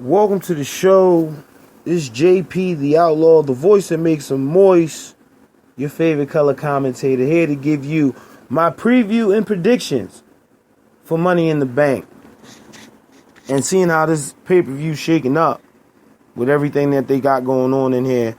Welcome to the show. This is JP, the Outlaw, the voice that makes them moist. Your favorite color commentator, here to give you my preview and predictions for Money in the Bank. And seeing how this pay-per-view shaking up with everything that they got going on in here,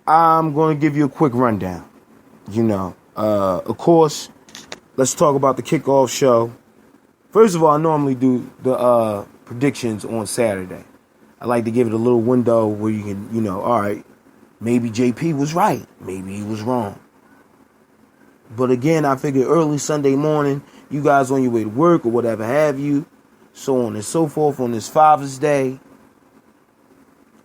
I'm going to give you a quick rundown. Of course, let's talk about the kickoff show. First of all, I normally do the predictions on Saturday. I like to give it a little window where you can, all right, maybe JP was right, maybe he was wrong. But again, I figure early Sunday morning, you guys on your way to work or whatever have you, so on and so forth on this Father's Day,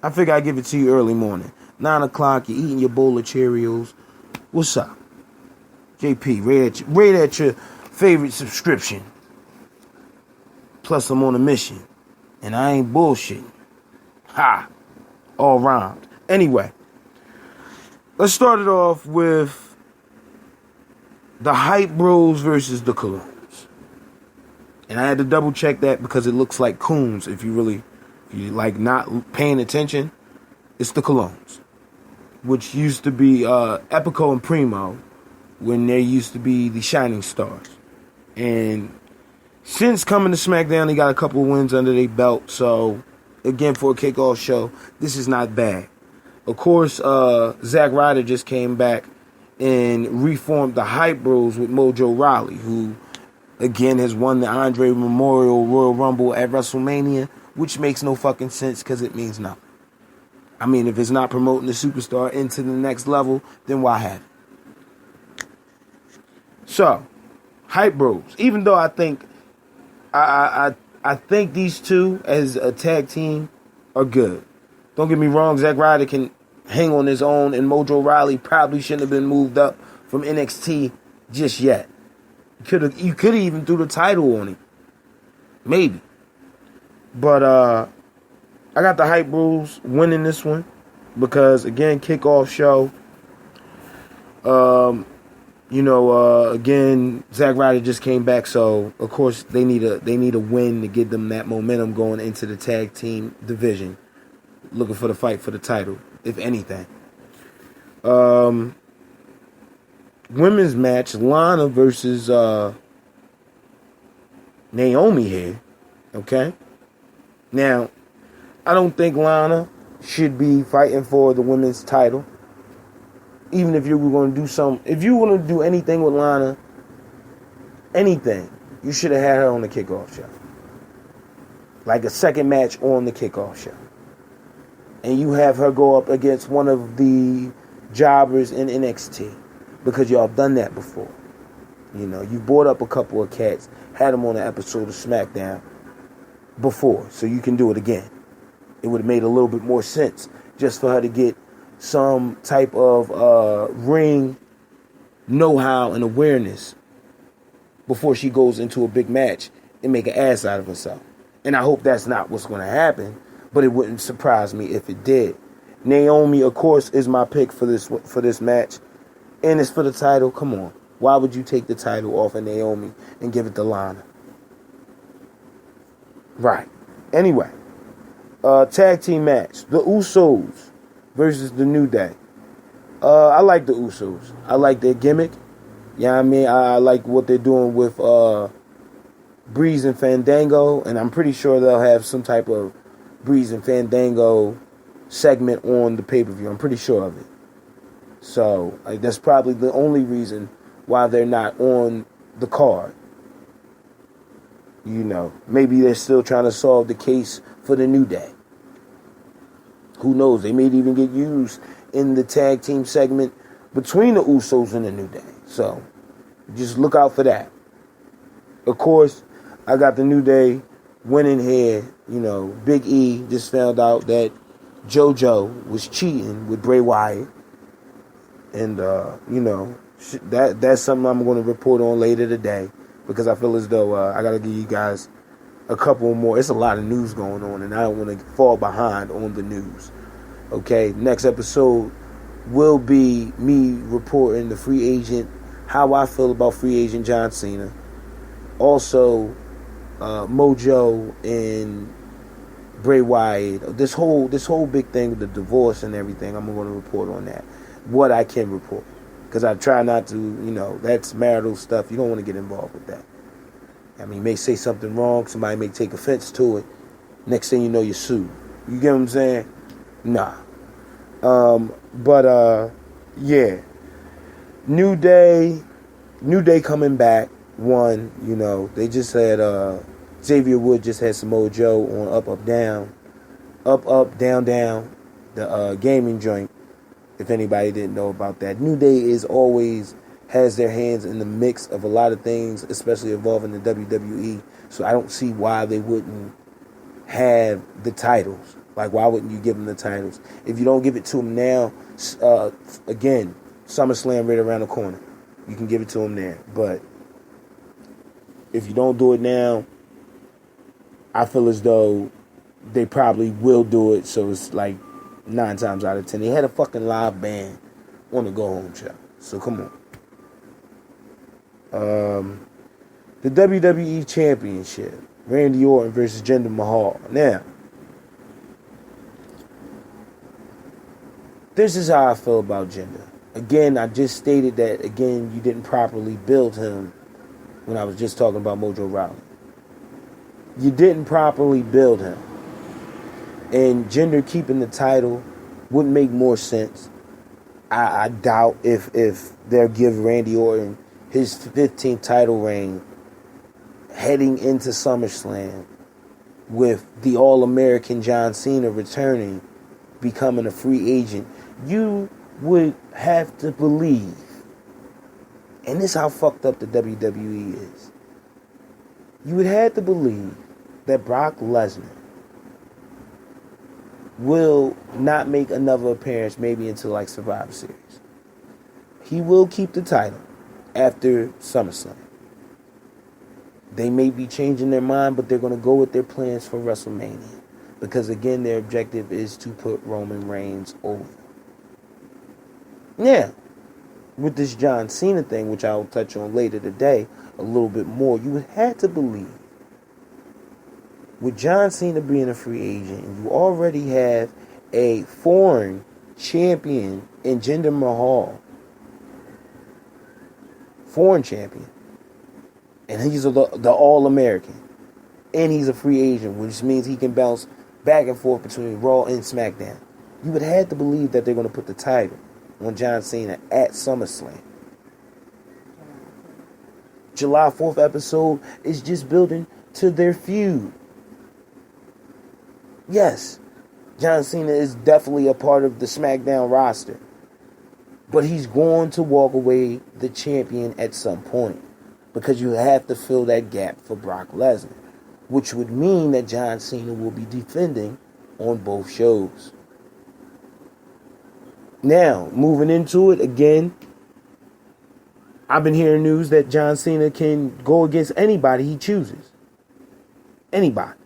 I figure I'd give it to you early morning. 9 o'clock, you're eating your bowl of Cheerios. What's up? JP, rate at your favorite subscription. Plus, I'm on a mission. And I ain't bullshitting. Ha! All rhymed. Anyway, let's start it off with the Hype Bros versus the Colognes. And I had to double check that because it looks like Coons. If you like not paying attention, it's the Colognes. Which used to be Epico and Primo when they used to be the Shining Stars. And since coming to SmackDown, they got a couple of wins under their belt. So, again, for a kickoff show, this is not bad. Of course, Zack Ryder just came back and reformed the Hype Bros with Mojo Rawley, who, again, has won the Andre Memorial Royal Rumble at WrestleMania, which makes no fucking sense because it means nothing. I mean, if it's not promoting the superstar into the next level, then why have it? So, Hype Bros, even though I think I think these two as a tag team are good. Don't get me wrong, Zack Ryder can hang on his own, and Mojo Rawley probably shouldn't have been moved up from NXT just yet. You could have even threw the title on him. Maybe. But I got the Hype Bros winning this one because, again, kickoff show. Again, Zack Ryder just came back, so of course they need a win to give them that momentum going into the tag team division, looking for the fight for the title, if anything. Women's match: Lana versus Naomi here. Okay, now I don't think Lana should be fighting for the women's title. Even if you were going to do if you want to do anything with Lana, anything, you should have had her on the kickoff show. Like a second match on the kickoff show. And you have her go up against one of the jobbers in NXT. Because y'all done that before. You brought up a couple of cats, had them on an episode of SmackDown before. So you can do it again. It would have made a little bit more sense just for her to get some type of ring know-how and awareness before she goes into a big match and make an ass out of herself. And I hope that's not what's going to happen, but it wouldn't surprise me if it did. Naomi, of course, is my pick for this match, and it's for the title. Come on. Why would you take the title off of Naomi and give it to Lana? Right. Anyway, tag team match. The Usos versus the New Day. I like the Usos. I like their gimmick. I mean? I like what they're doing with Breeze and Fandango, and I'm pretty sure they'll have some type of Breeze and Fandango segment on the pay-per-view. I'm pretty sure of it. So, that's probably the only reason why they're not on the card. Maybe they're still trying to solve the case for the New Day. Who knows? They may even get used in the tag team segment between the Usos and the New Day. So, just look out for that. Of course, I got the New Day winning here. Big E just found out that JoJo was cheating with Bray Wyatt. And, that's something I'm going to report on later today. Because I feel as though I got to give you guys a couple more. It's a lot of news going on, and I don't want to fall behind on the news. Okay, next episode will be me reporting the free agent, how I feel about free agent John Cena. Also, Mojo and Bray Wyatt, this whole big thing with the divorce and everything. I'm going to report on that. What I can report. Because I try not to, that's marital stuff. You don't want to get involved with that. I mean, you may say something wrong. Somebody may take offense to it. Next thing you know, you're sued. You get what I'm saying? Nah. Yeah. New Day coming back. They just had, Xavier Woods just had Samoa Joe on Up, Down. Up, Down, the gaming joint. If anybody didn't know about that. New Day is always has their hands in the mix of a lot of things, especially involving the WWE. So I don't see why they wouldn't have the titles. Like, why wouldn't you give them the titles? If you don't give it to them now, again, SummerSlam right around the corner. You can give it to them there. But if you don't do it now, I feel as though they probably will do it. So it's like 9 times out of 10. They had a fucking live band on the Go Home show. So come on. The WWE Championship. Randy Orton versus Jinder Mahal. Now, this is how I feel about Jinder. Again, I just stated that, again, you didn't properly build him when I was just talking about Mojo Rawley. You didn't properly build him. And Jinder keeping the title wouldn't make more sense. I doubt if they'll give Randy Orton his 15th title reign heading into SummerSlam with the All-American John Cena returning, becoming a free agent. You would have to believe, and this is how fucked up the WWE is, you would have to believe that Brock Lesnar will not make another appearance maybe until like Survivor Series. He will keep the title after SummerSlam. They may be changing their mind, but they're going to go with their plans for WrestleMania. Because again, their objective is to put Roman Reigns over. Now, with this John Cena thing, which I'll touch on later today a little bit more, you would have to believe, with John Cena being a free agent, and you already have a foreign champion in Jinder Mahal, foreign champion, and he's the All-American, and he's a free agent, which means he can bounce back and forth between Raw and SmackDown. You would have to believe that they're going to put the title on John Cena at SummerSlam. July 4th episode is just building to their feud. Yes, John Cena is definitely a part of the SmackDown roster, but he's going to walk away the champion at some point, because you have to fill that gap for Brock Lesnar, which would mean that John Cena will be defending on both shows. Now, moving into it again, I've been hearing news that John Cena can go against anybody he chooses. Anybody.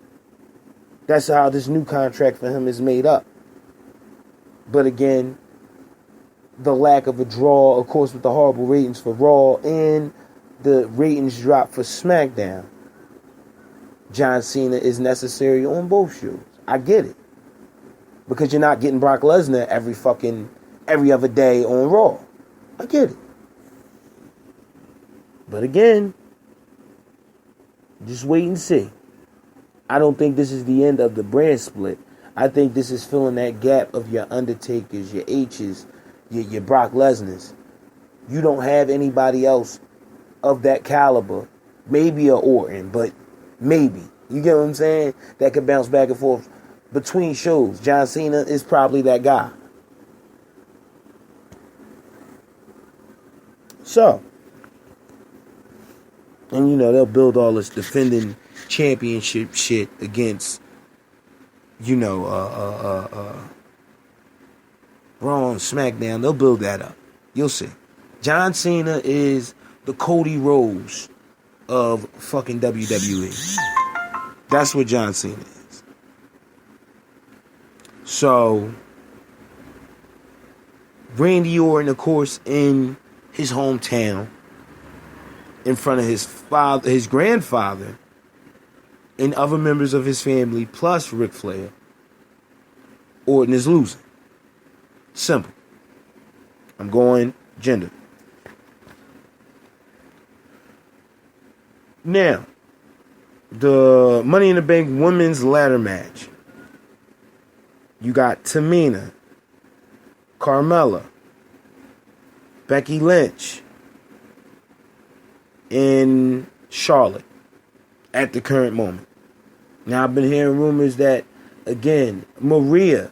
That's how this new contract for him is made up. But again, the lack of a draw, of course, with the horrible ratings for Raw and the ratings drop for SmackDown, John Cena is necessary on both shows. I get it. Because you're not getting Brock Lesnar every other day on Raw. I get it. But again, just wait and see. I don't think this is the end of the brand split. I think this is filling that gap of your Undertakers, your H's, your Brock Lesnar's. You don't have anybody else of that caliber. Maybe a Orton, but maybe. You get what I'm saying? That could bounce back and forth between shows. John Cena is probably that guy. So, and they'll build all this defending championship shit against, Raw and SmackDown. They'll build that up. You'll see. John Cena is the Cody Rhodes of fucking WWE. That's what John Cena is. So, Randy Orton, of course, in his hometown, in front of his grandfather, and other members of his family plus Ric Flair, Orton is losing. Simple. I'm going gender. Now, the Money in the Bank women's ladder match. You got Tamina, Carmella, Becky Lynch, and Charlotte at the current moment. Now, I've been hearing rumors that, again, Maria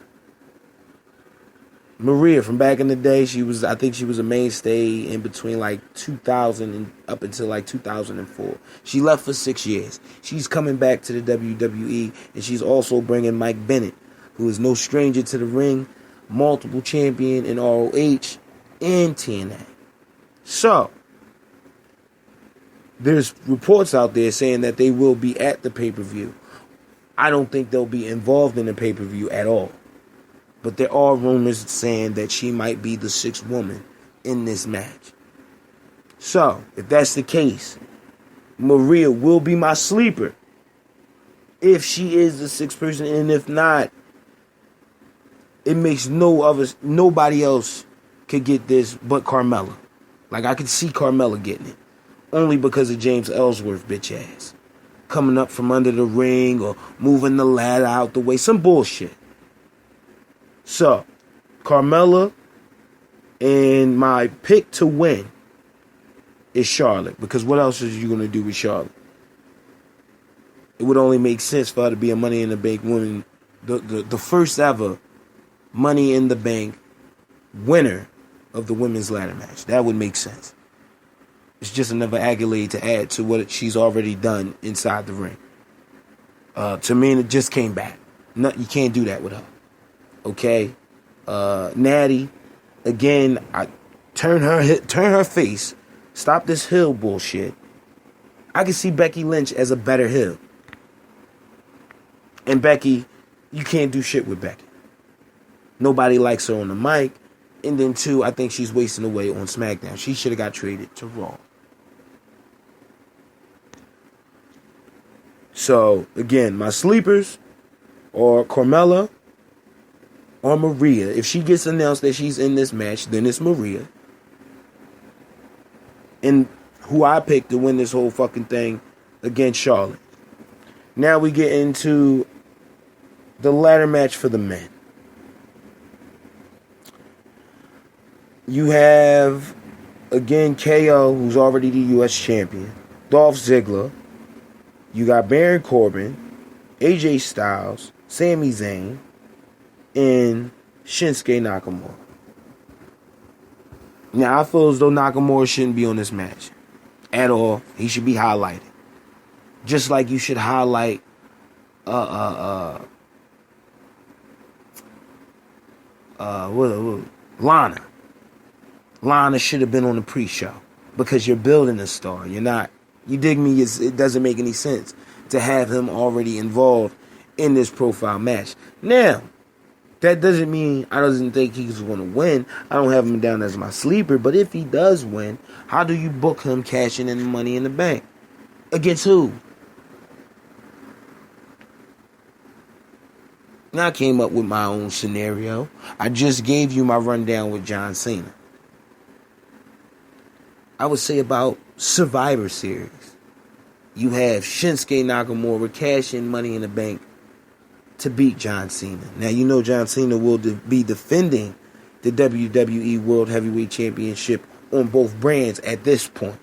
from back in the day, I think she was a mainstay in between like 2000 and up until like 2004. She left for 6 years. She's coming back to the WWE, and she's also bringing Mike Bennett, who is no stranger to the ring, multiple champion in ROH and TNA. So, there's reports out there saying that they will be at the pay-per-view. I don't think they'll be involved in the pay-per-view at all. But there are rumors saying that she might be the sixth woman in this match. So, if that's the case, Maria will be my sleeper. If she is the sixth person, and if not, it makes nobody else could get this but Carmella. Like, I could see Carmella getting it. Only because of James Ellsworth, bitch ass. Coming up from under the ring or moving the ladder out the way. Some bullshit. So, Carmella, and my pick to win is Charlotte. Because what else is you going to do with Charlotte? It would only make sense for her to be a Money in the Bank woman. The first ever Money in the Bank winner of the women's ladder match. That would make sense. It's just another accolade to add to what she's already done inside the ring. Tamina just came back. You can't do that with her. Okay, Natty, again, I turn her face. Stop this heel bullshit. I can see Becky Lynch as a better heel. And Becky, you can't do shit with Becky. Nobody likes her on the mic. And then two, I think she's wasting away on SmackDown. She should have got traded to Raw. So, again, my sleepers are Carmella or Maria. If she gets announced that she's in this match, then it's Maria. And who I picked to win this whole fucking thing against Charlotte. Now we get into the ladder match for the men. You have, again, KO, who's already the U.S. champion. Dolph Ziggler. You got Baron Corbin, AJ Styles, Sami Zayn, and Shinsuke Nakamura. Now, I feel as though Nakamura shouldn't be on this match at all. He should be highlighted. Just like you should highlight Lana. Lana should have been on the pre-show because you're building a star. You're not. You dig me? It doesn't make any sense to have him already involved in this profile match. Now, that doesn't mean I doesn't think he's going to win. I don't have him down as my sleeper. But if he does win, how do you book him cashing in Money in the Bank? Against who? Now I came up with my own scenario. I just gave you my rundown with John Cena. I would say about Survivor Series. You have Shinsuke Nakamura cash in Money in the Bank to beat John Cena. Now, you know John Cena will be defending the WWE World Heavyweight Championship on both brands at this point.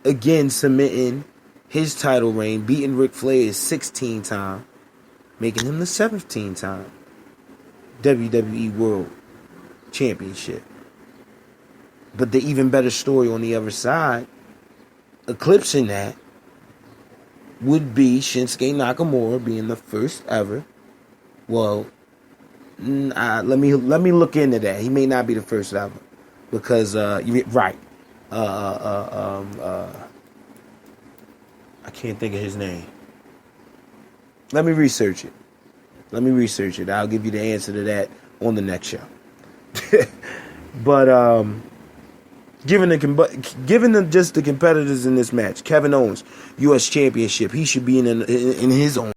Again, submitting his title reign, beating Ric Flair 16 times, making him the 17th time WWE World Championship. But the even better story on the other side, eclipsing that, would be Shinsuke Nakamura being the first ever. Well, let me look into that. He may not be the first ever because right. I can't think of his name. Let me research it. I'll give you the answer to that on the next show. But Given just the competitors in this match, Kevin Owens, U.S. Championship, he should be in his own.